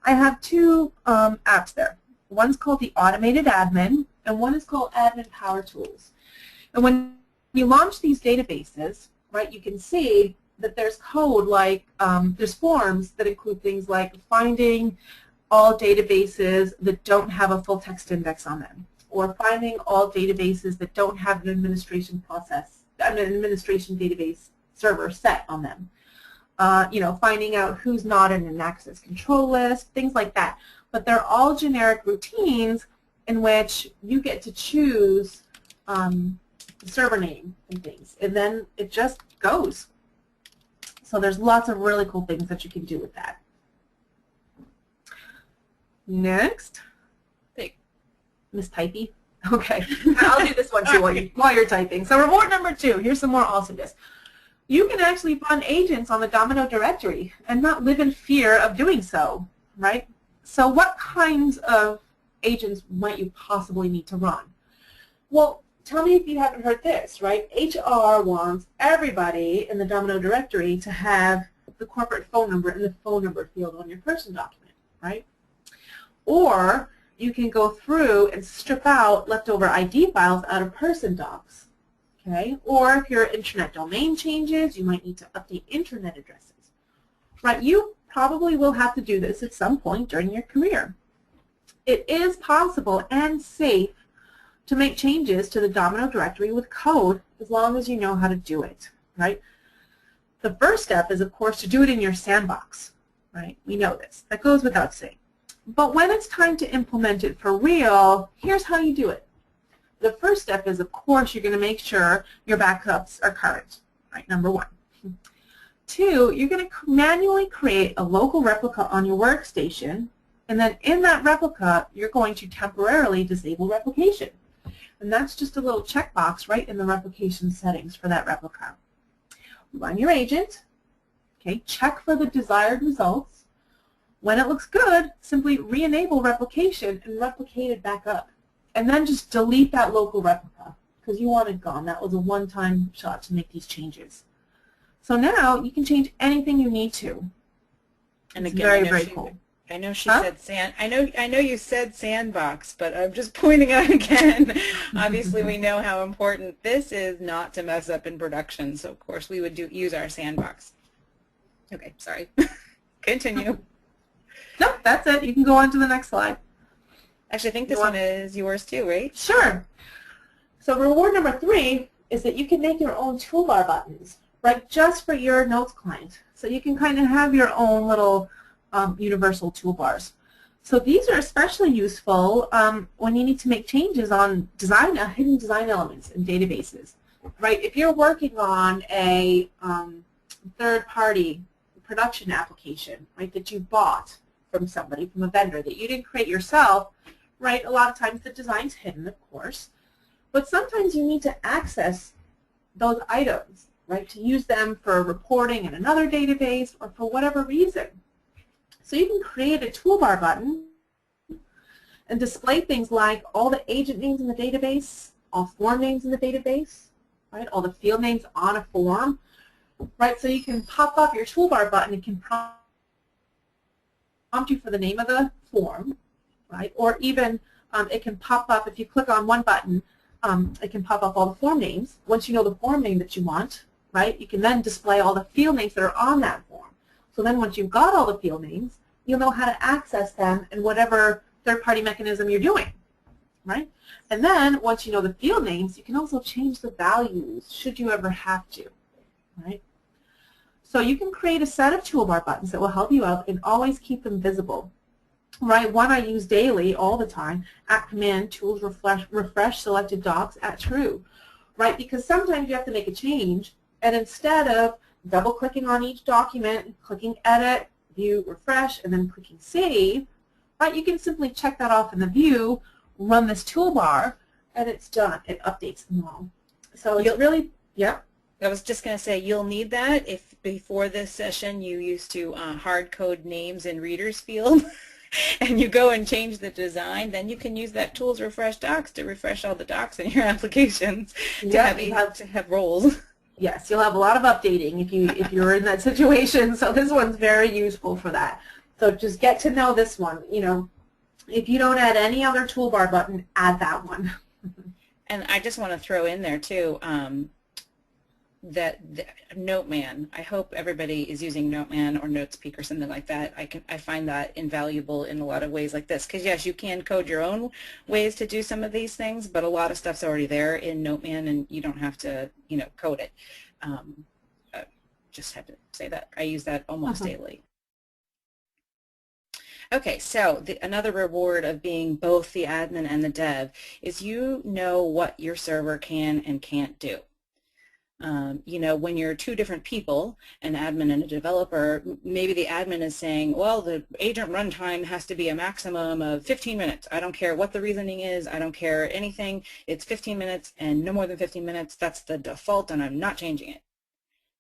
I have two apps there. One's called the Automated Admin, and one is called Admin Power Tools. And when you launch these databases, right, you can see that there's code like, there's forms that include things like finding all databases that don't have a full text index on them, or finding all databases that don't have an administration database server set on them. You know, finding out who's not in an access control list, things like that. But they're all generic routines in which you get to choose the server name and things, and then it just goes. So there's lots of really cool things that you can do with that. Next. Hey, Miss Typey. Okay, I'll do this one too while you're typing. So reward number 2, here's some more awesomeness. You can actually run agents on the Domino directory and not live in fear of doing so, right? So what kinds of agents might you possibly need to run? Well, tell me if you haven't heard this, right? HR wants everybody in the Domino directory to have the corporate phone number in the phone number field on your person document, right? Or you can go through and strip out leftover ID files out of person docs, okay? Or if your internet domain changes, you might need to update internet addresses, right? You probably will have to do this at some point during your career. It is possible and safe to make changes to the Domino directory with code as long as you know how to do it, right? The first step is, of course, to do it in your sandbox, right? We know this. That goes without saying. But when it's time to implement it for real, here's how you do it. The first step is, of course, you're going to make sure your backups are current, right? Number 1. 2, you're going to manually create a local replica on your workstation, and then in that replica, you're going to temporarily disable replication. And that's just a little checkbox right in the replication settings for that replica. Run your agent, okay, check for the desired results. When it looks good, simply re-enable replication and replicate it back up. And then just delete that local replica because you want it gone. That was a one-time shot to make these changes. So now you can change anything you need to.
And
it's
again,
very cool.
I know she said I know you said sandbox, but I'm just pointing out again. Obviously, we know how important this is not to mess up in production. So of course we would use our sandbox. Okay, sorry. Continue.
No, that's it. You can go on to the next slide.
Actually, I think this one is yours too, right?
Sure. So reward number 3 is that you can make your own toolbar buttons, right, just for your notes client. So you can kind of have your own little universal toolbars. So these are especially useful when you need to make changes on hidden design elements in databases, right? If you're working on a third-party production application, right, that you bought from somebody, from a vendor that you didn't create yourself, right, a lot of times the design's hidden, of course, but sometimes you need to access those items, right, to use them for reporting in another database or for whatever reason. So you can create a toolbar button and display things like all the agent names in the database, all form names in the database, right? All the field names on a form, right? So you can pop up your toolbar button. It can prompt you for the name of the form, right? Or even it can pop up, if you click on one button, it can pop up all the form names. Once you know the form name that you want, right, you can then display all the field names that are on that form. So then once you've got all the field names, you'll know how to access them in whatever third-party mechanism you're doing, right? And then once you know the field names, you can also change the values should you ever have to, right? So you can create a set of toolbar buttons that will help you out and always keep them visible, right? One I use daily all the time, at command tools refresh selected docs at true, right? Because sometimes you have to make a change, and instead of double-clicking on each document, clicking edit, view, refresh, and then clicking save, right, you can simply check that off in the view, run this toolbar, and it's done. It updates them all. So it's really, yeah.
I was just going to say, you'll need that if before this session you used to hard code names in readers field and you go and change the design, then you can use that tools refresh docs to refresh all the docs in your applications to have roles.
Yes, you'll have a lot of updating if you're in that situation. So this one's very useful for that. So just get to know this one. You know, if you don't add any other toolbar button, add that one.
And I just want to throw in there too that Noteman. I hope everybody is using Noteman or Notespeak or something like that. I find that invaluable in a lot of ways like this. Because yes, you can code your own ways to do some of these things, but a lot of stuff's already there in Noteman, and you don't have to, you know, code it. Just have to say that I use that almost daily. Okay, so another reward of being both the admin and the dev is you know what your server can and can't do. You know, when you're two different people, an admin and a developer, maybe the admin is saying, well, the agent runtime has to be a maximum of 15 minutes. I don't care what the reasoning is. I don't care anything. It's 15 minutes and no more than 15 minutes. That's the default, and I'm not changing it.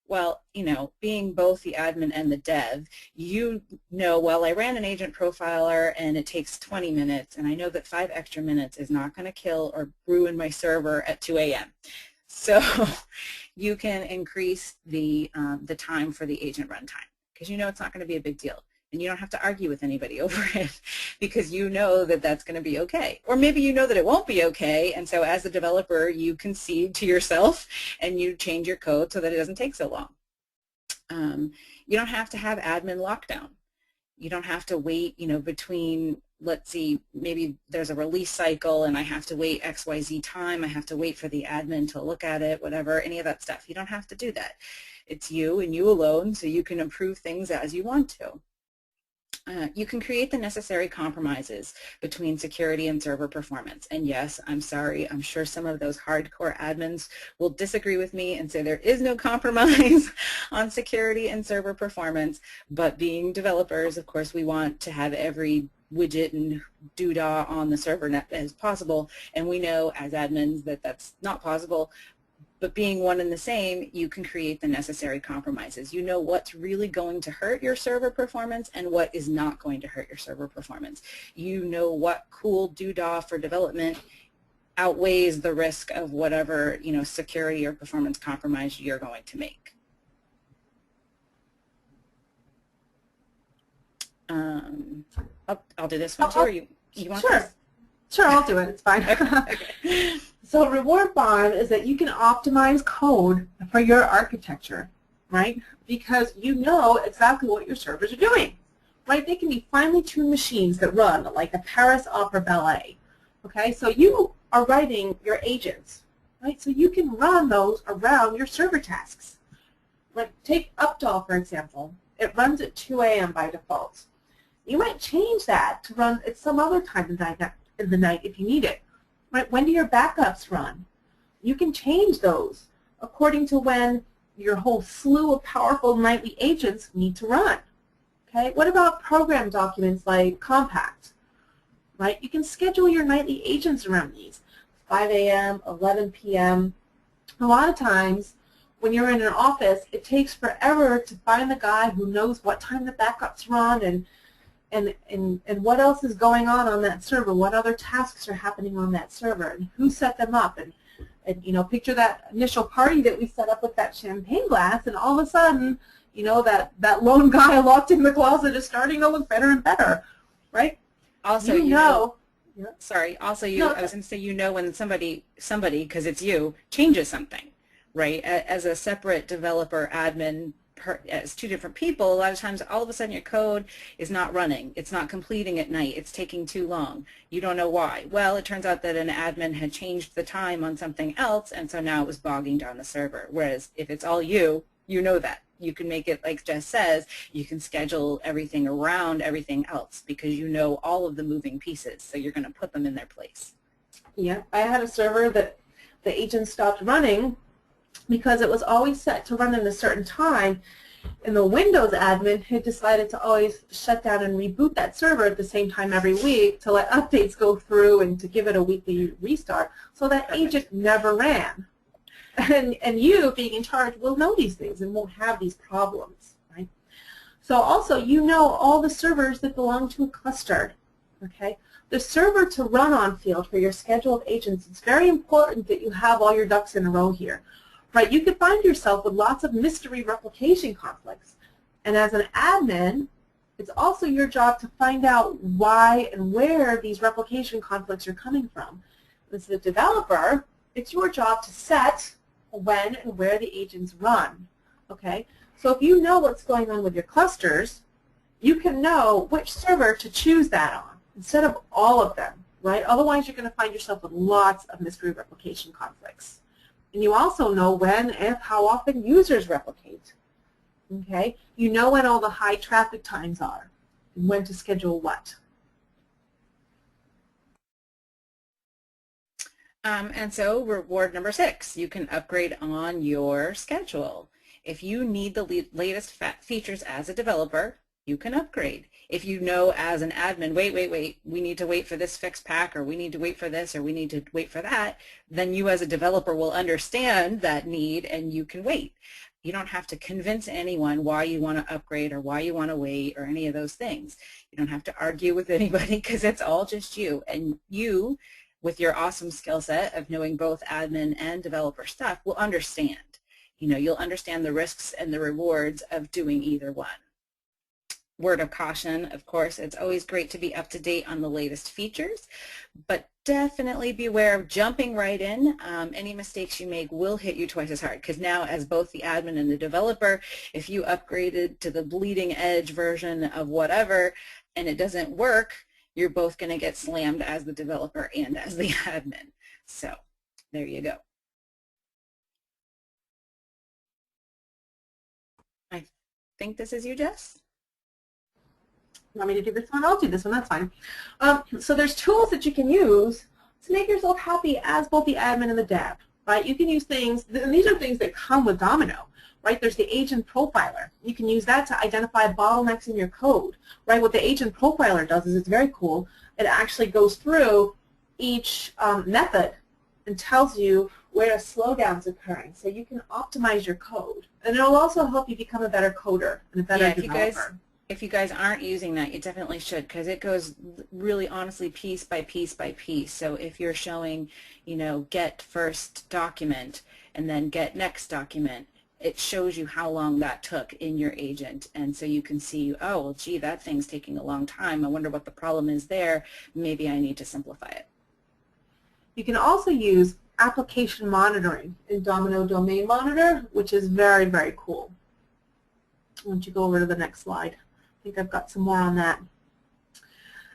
Well, you know, being both the admin and the dev, you know, well, I ran an agent profiler and it takes 20 minutes, and I know that 5 extra minutes is not going to kill or ruin my server at 2 a.m. So you can increase the time for the agent runtime because you know it's not going to be a big deal. And you don't have to argue with anybody over it because you know that that's going to be okay. Or maybe you know that it won't be okay, and so as a developer you concede to yourself and you change your code so that it doesn't take so long. You don't have to have admin lockdown. You don't have to wait, you know, between, let's see, maybe there's a release cycle and I have to wait XYZ time. I have to wait for the admin to look at it, whatever, any of that stuff. You don't have to do that. It's you and you alone, so you can improve things as you want to. You can create the necessary compromises between security and server performance. And yes, I'm sorry, I'm sure some of those hardcore admins will disagree with me and say there is no compromise on security and server performance, but being developers, of course, we want to have every widget and doodah on the server net as possible, and we know as admins that that's not possible. But being one and the same, you can create the necessary compromises. You know what's really going to hurt your server performance and what is not going to hurt your server performance. You know what cool doodah for development outweighs the risk of whatever, you know, security or performance compromise you're going to make. I'll do this one too. Or you want
Sure.
this?
Sure, I'll do it. It's fine.
Okay.
So reward bond is that you can optimize code for your architecture, right? Because you know exactly what your servers are doing, right? They can be finely tuned machines that run like a Paris opera ballet, okay? So you are writing your agents, right? So you can run those around your server tasks. Like take Updahl, for example. It runs at 2 a.m. by default. You might change that to run at some other time in the night if you need it. Right? When do your backups run? You can change those according to when your whole slew of powerful nightly agents need to run. Okay? What about program documents like Compact? Right? You can schedule your nightly agents around these. 5 a.m., 11 p.m. A lot of times when you're in an office, it takes forever to find the guy who knows what time the backups run, and and what else is going on that server, what other tasks are happening on that server, and who set them up, and you know, picture that initial party that we set up with that champagne glass, and all of a sudden, you know, that lone guy locked in the closet is starting to look better and better, right?
Also,
you know yeah.
Sorry. Also,
No,
I was going to say, you know, when somebody, because it's you, changes something, right? As a separate developer, admin, as two different people, a lot of times all of a sudden your code is not running. It's not completing at night. It's taking too long. You don't know why. Well, it turns out that an admin had changed the time on something else, and so now it was bogging down the server. Whereas if it's all you, you know that. You can make it, like Jess says, you can schedule everything around everything else because you know all of the moving pieces, so you're going to put them in their place.
Yeah, I had a server that the agent stopped running because it was always set to run at a certain time, and the Windows admin had decided to always shut down and reboot that server at the same time every week to let updates go through and to give it a weekly restart, so that agent never ran. And you, being in charge, will know these things and won't have these problems, right? So also, you know all the servers that belong to a cluster, okay? The server to run on field for your scheduled agents, it's very important that you have all your ducks in a row here, right? You could find yourself with lots of mystery replication conflicts. And as an admin, it's also your job to find out why and where these replication conflicts are coming from. As the developer, it's your job to set when and where the agents run, okay? So if you know what's going on with your clusters, you can know which server to choose that on instead of all of them, right? Otherwise, you're going to find yourself with lots of mystery replication conflicts. And you also know when and how often users replicate, okay? You know when all the high traffic times are and when to schedule what.
And so reward number 6, you can upgrade on your schedule. If you need the latest features as a developer, you can upgrade. If you know as an admin, wait, we need to wait for this fixed pack, or we need to wait for this, or we need to wait for that, then you as a developer will understand that need and you can wait. You don't have to convince anyone why you want to upgrade or why you want to wait or any of those things. You don't have to argue with anybody because it's all just you. And you, with your awesome skill set of knowing both admin and developer stuff, will understand. You know, you'll understand the risks and the rewards of doing either one. Word of caution, of course, it's always great to be up to date on the latest features, but definitely beware of jumping right in. Any mistakes you make will hit you twice as hard, because now as both the admin and the developer, if you upgraded to the bleeding edge version of whatever and it doesn't work, you're both going to get slammed as the developer and as the admin. So there you go. I think this is you, Jess.
You want me to do this one? I'll do this one, that's fine. So there's tools that you can use to make yourself happy as both the admin and the dev, right? You can use things, and these are things that come with Domino, right? There's the agent profiler. You can use that to identify bottlenecks in your code, right? What the agent profiler does is it's very cool. It actually goes through each method and tells you where a slowdown is occurring, so you can optimize your code. And it'll also help you become a better coder and a better developer.
If you guys aren't using that, you definitely should, because it goes really honestly piece by piece by piece. So if you're showing, you know, get first document and then get next document, it shows you how long that took in your agent. And so you can see, oh, well, gee, that thing's taking a long time. I wonder what the problem is there. Maybe I need to simplify it.
You can also use application monitoring in Domino Domain Monitor, which is very, very cool. Why don't you go over to the next slide? I think I've got some more on that.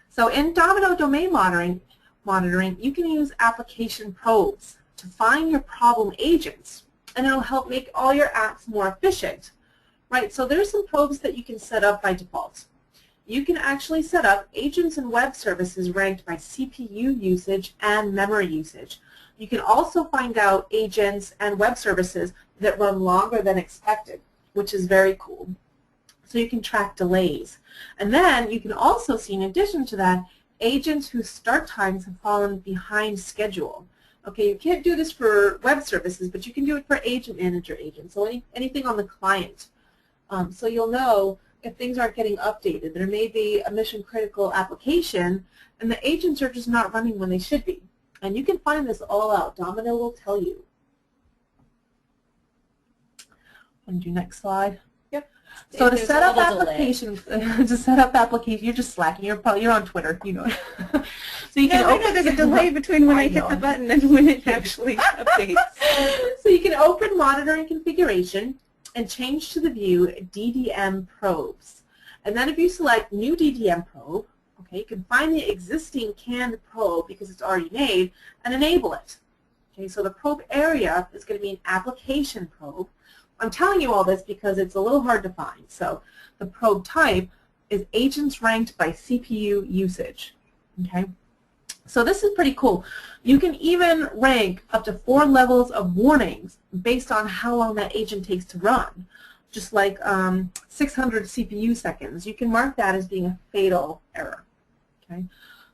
So in Domino Domain Monitoring, you can use application probes to find your problem agents, and it'll help make all your apps more efficient, right? So there's some probes that you can set up by default. You can actually set up agents and web services ranked by CPU usage and memory usage. You can also find out agents and web services that run longer than expected, which is very cool. So you can track delays. And then you can also see, in addition to that, agents whose start times have fallen behind schedule. Okay, you can't do this for web services, but you can do it for agent manager agents, so anything on the client. So you'll know if things aren't getting updated. There may be a mission critical application and the agents are just not running when they should be. And you can find this all out. Domino will tell you. Want to do next slide?
Yep.
So to set up applications, you're just slacking. You're on Twitter, you know. So you can open.
There's a delay between when I hit the button and when it actually updates.
So you can open monitoring configuration and change to the view DDM probes. And then if you select new DDM probe, okay, you can find the existing canned probe because it's already made and enable it. Okay, so the probe area is going to be an application probe. I'm telling you all this because it's a little hard to find. So the probe type is agents ranked by CPU usage. Okay, so this is pretty cool. You can even rank up to 4 levels of warnings based on how long that agent takes to run. Just like 600 CPU seconds, you can mark that as being a fatal error. Okay,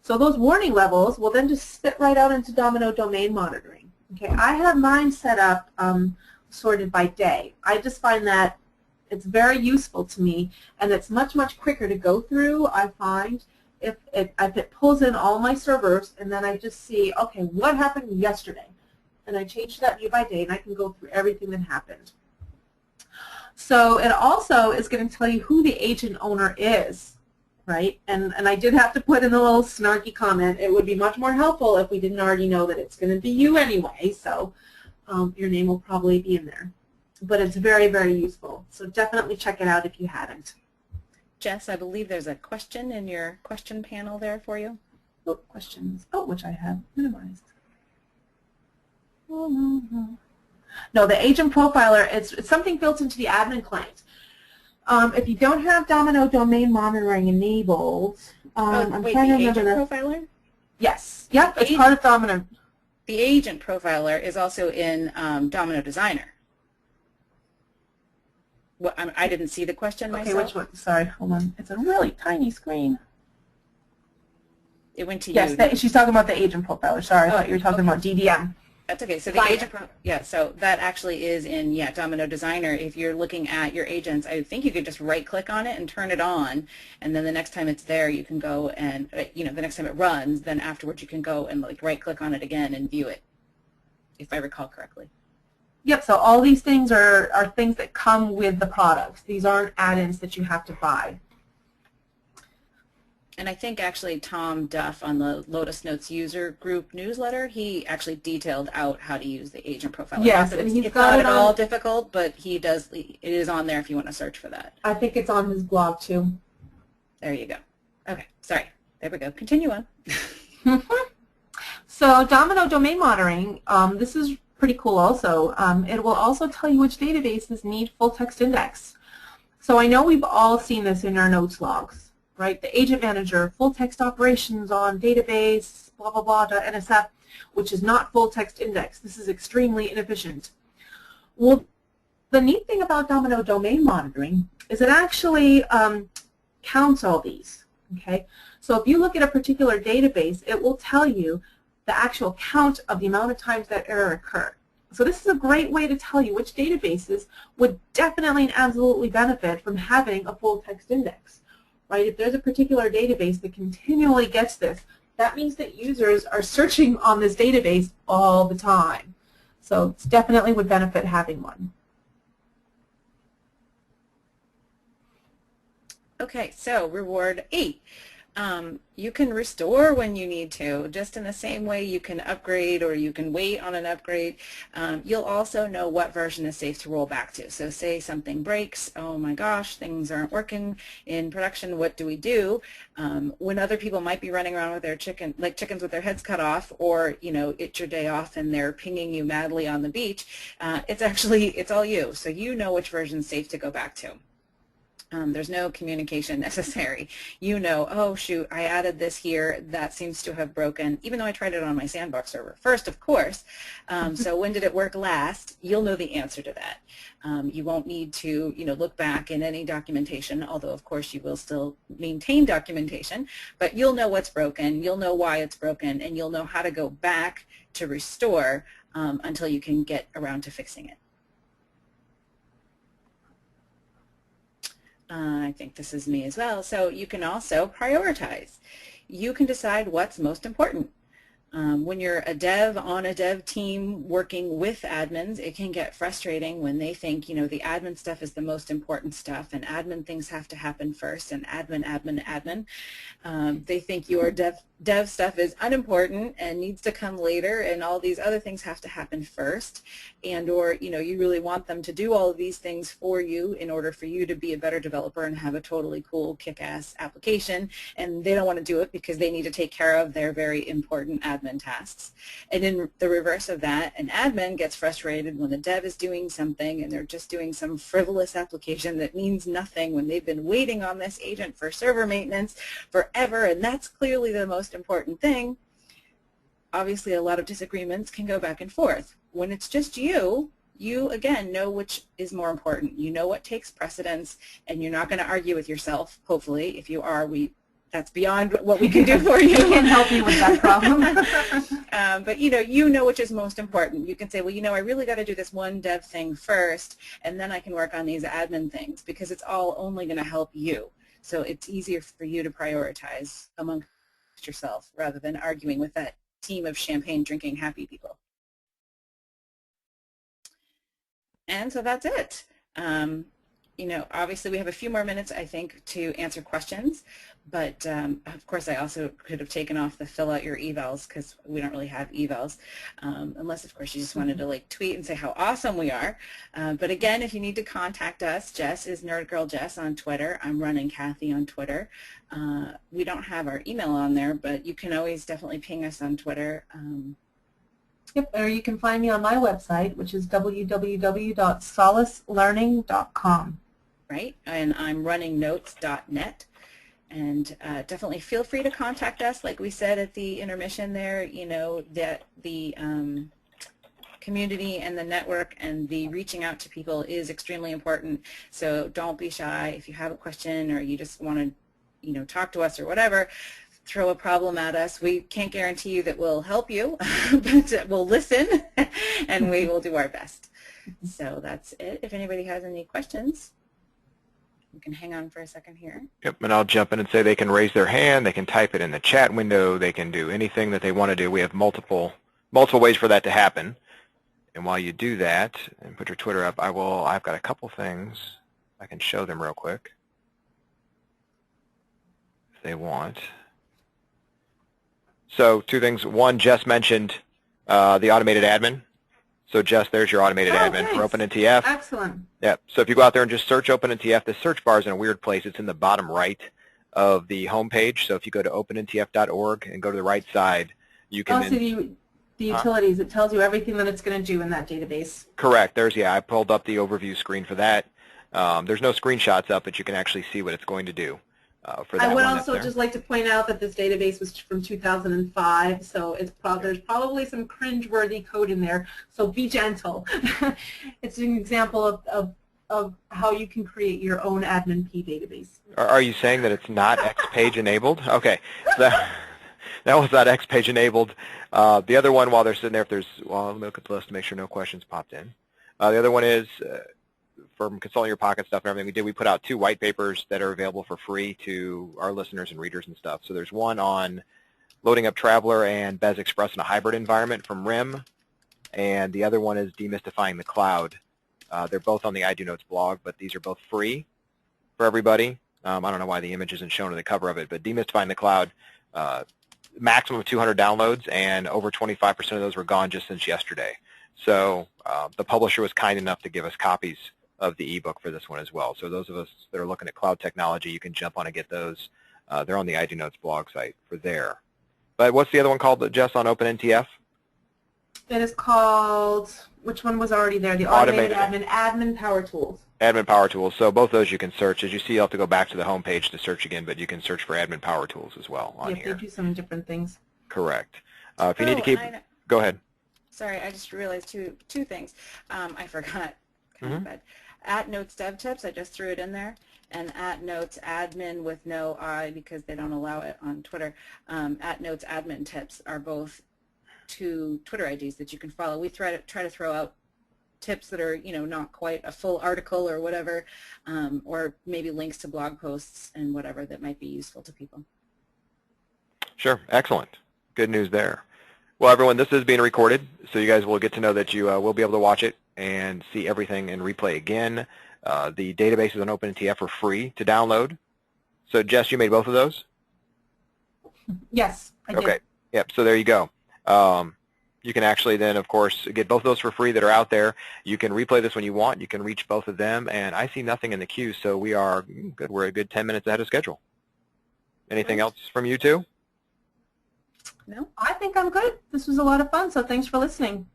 so those warning levels will then just spit right out into Domino domain monitoring. Okay, I have mine set up sorted by day. I just find that it's very useful to me, and it's much, much quicker to go through, I find, if it pulls in all my servers, and then I just see, okay, what happened yesterday? And I change that view by day, and I can go through everything that happened. So it also is going to tell you who the agent owner is, right? And I did have to put in a little snarky comment. It would be much more helpful if we didn't already know that it's going to be you anyway, so your name will probably be in there. But it's very, very useful. So definitely check it out if you haven't.
Jess, I believe there's a question in your question panel there for you.
Oh, questions. Oh, which I have minimized. No, the agent profiler, it's something built into the admin client. If you don't have Domino domain monitoring enabled, I'm
wait,
trying to
the
remember
agent
that.
profiler?
Yes, yep, it's part of Domino.
The agent profiler is also in Domino Designer. What, I didn't see the question myself.
Okay, which one? Sorry, hold on. It's a really tiny screen.
It went to you.
Yes, she's talking about the agent profiler. Sorry, I thought you were talking about DDM.
That's okay. So the agent, so that actually is in Domino Designer. If you're looking at your agents, I think you could just right-click on it and turn it on, and then the next time it's there, you can go and the next time it runs, then afterwards you can go and like right-click on it again and view it, if I recall correctly.
Yep. So all these things are things that come with the products. These aren't add-ins that you have to buy.
And I think actually Tom Duff on the Lotus Notes user group newsletter, he actually detailed out how to use the agent profiler.
Yes, and he's
it's
got
not
it
at all
on,
difficult, but it is on there if you want to search for that.
I think it's on his blog too.
There you go. Okay, sorry. There we go. Continue on.
So Domino domain monitoring, this is pretty cool also. It will also tell you which databases need full text index. So I know we've all seen this in our notes logs. Right, the agent manager, full text operations on database, blah, blah, blah, .nsf, which is not full text index. This is extremely inefficient. Well, the neat thing about Domino domain monitoring is it actually counts all these, okay? So if you look at a particular database, it will tell you the actual count of the amount of times that error occurred. So this is a great way to tell you which databases would definitely and absolutely benefit from having a full text index. Right? If there's a particular database that continually gets this, that means that users are searching on this database all the time. So it definitely would benefit having one.
Okay, so reward 8. You can restore when you need to, just in the same way you can upgrade or you can wait on an upgrade. You'll also know what version is safe to roll back to. So say something breaks, oh my gosh, things aren't working in production, what do we do? When other people might be running around with their chickens with their heads cut off, or it's your day off and they're pinging you madly on the beach, it's all you. So you know which version is safe to go back to. There's no communication necessary. Oh shoot, I added this here, that seems to have broken, even though I tried it on my sandbox server first, of course. So when did it work last? You'll know the answer to that. You won't need to look back in any documentation, although of course you will still maintain documentation, but you'll know what's broken, you'll know why it's broken, and you'll know how to go back to restore until you can get around to fixing it. I think this is me as well. So you can also prioritize. You can decide what's most important. When you're a dev on a dev team working with admins, it can get frustrating when they think, you know, the admin stuff is the most important stuff and admin things have to happen first and admin. They think your dev stuff is unimportant and needs to come later and all these other things have to happen first, and or, you know, you really want them to do all of these things for you in order for you to be a better developer and have a totally cool kick-ass application, and they don't want to do it because they need to take care of their very important admin tasks. And in the reverse of that, an admin gets frustrated when the dev is doing something and they're just doing some frivolous application that means nothing when they've been waiting on this agent for server maintenance forever, and that's clearly the most important thing. Obviously, a lot of disagreements can go back and forth. When it's just you again know which is more important. You know what takes precedence, and you're not going to argue with yourself, hopefully. If you are, that's beyond what we can do for you.
We can't help you with that problem.
But you know which is most important. You can say, well, you know, I really got to do this one dev thing first, and then I can work on these admin things, because it's all only going to help you. So it's easier for you to prioritize amongst yourself rather than arguing with that team of champagne drinking happy people. And so that's it. You know, obviously we have a few more minutes, I think, to answer questions, but of course I also could have taken off the fill out your evals, because we don't really have evals, unless of course you just wanted to like tweet and say how awesome we are. But again, if you need to contact us, Jess is NerdGirlJess on Twitter. I'm running Kathy on Twitter. We don't have our email on there, but you can always definitely ping us on Twitter.
Yep, or you can find me on my website, which is www.solacelearning.com.
Right, and I'm runningnotes.net. And definitely feel free to contact us. Like we said at the intermission there, you know, that the community and the network and the reaching out to people is extremely important. So don't be shy. If you have a question or you just want to, you know, talk to us or whatever, throw a problem at us. We can't guarantee you that we'll help you, but we'll listen and we will do our best. So that's it. If anybody has any questions, you can hang on for a second here.
Yep, and I'll jump in and say they can raise their hand, they can type it in the chat window, they can do anything that they want to do. We have multiple ways for that to happen. And while you do that and put your Twitter up, I've got a couple things I can show them real quick if they want. So two things. One, Jess mentioned the automated admin. So Jess, there's your automated admin for OpenNTF.
Excellent.
Yeah. So if you go out there and just search OpenNTF, the search bar is in a weird place. It's in the bottom right of the home page. So if you go to openntf.org and go to the right side, you can.
The utilities. It tells you everything that it's going to do in that database.
Correct. I pulled up the overview screen for that. There's no screenshots up, but you can actually see what it's going to do. For that
I would
one
also just like to point out that this database was from 2005, so there's probably some cringe-worthy code in there, so be gentle. It's an example of how you can create your own admin P database.
Are you saying that it's not X-Page enabled? Okay. That was not X-Page enabled. The other one, while they're sitting there, let me look at the list to make sure no questions popped in. The other one is from Consulting Your Pocket stuff and everything we put out 2 white papers that are available for free to our listeners and readers and stuff. So there's one on loading up Traveler and Bez Express in a hybrid environment from RIM, and the other one is demystifying the cloud. They're both on the I Do Notes blog, but these are both free for everybody. I don't know why the image isn't shown on the cover of it, but demystifying the cloud, maximum of 200 downloads, and over 25% of those were gone just since yesterday. So the publisher was kind enough to give us copies of the ebook for this one as well. So those of us that are looking at cloud technology, you can jump on and get those. They're on the I Do Notes blog site for there. But what's the other one called, Jess, on OpenNTF?
It is called, which one was already there? The automated admin power tools.
Admin Power Tools. So both those you can search. As you see, you'll have to go back to the home page to search again, but you can search for Admin Power Tools as well on here.
They do some different things.
Correct. If you need to keep, go ahead.
Sorry, I just realized two things. I forgot. Kind of bad. At Notes Dev Tips, I just threw it in there, and at Notes Admin with no I because they don't allow it on Twitter. At Notes Admin Tips are both 2 Twitter IDs that you can follow. We try to throw out tips that are, not quite a full article or whatever, or maybe links to blog posts and whatever that might be useful to people.
Sure. Excellent. Good news there. Well, everyone, this is being recorded, so you guys will get to know that you will be able to watch it and see everything in replay again. The database is on OpenTF for free to download. So, Jess, you made both of those?
Yes, I did.
Okay. Yep. So there you go. You can actually then, of course, get both of those for free that are out there. You can replay this when you want. You can reach both of them. And I see nothing in the queue, so we are good. We're a good 10 minutes ahead of schedule. Anything else from you two?
No?
I think I'm good. This was a lot of fun, so thanks for listening.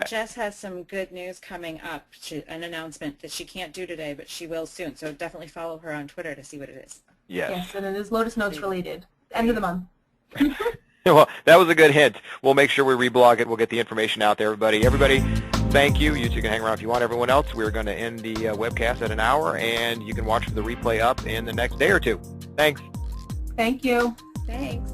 Jess has some good news coming up, an announcement that she can't do today, but she will soon. So definitely follow her on Twitter to see what it is.
Yes.
Yes, and it is Lotus Notes related. End of the month.
Well, that was a good hint. We'll make sure we reblog it. We'll get the information out there, everybody. Everybody, thank you. You two can hang around if you want. Everyone else, we're going to end the webcast at an hour, and you can watch the replay up in the next day or two. Thanks.
Thank you.
Thanks.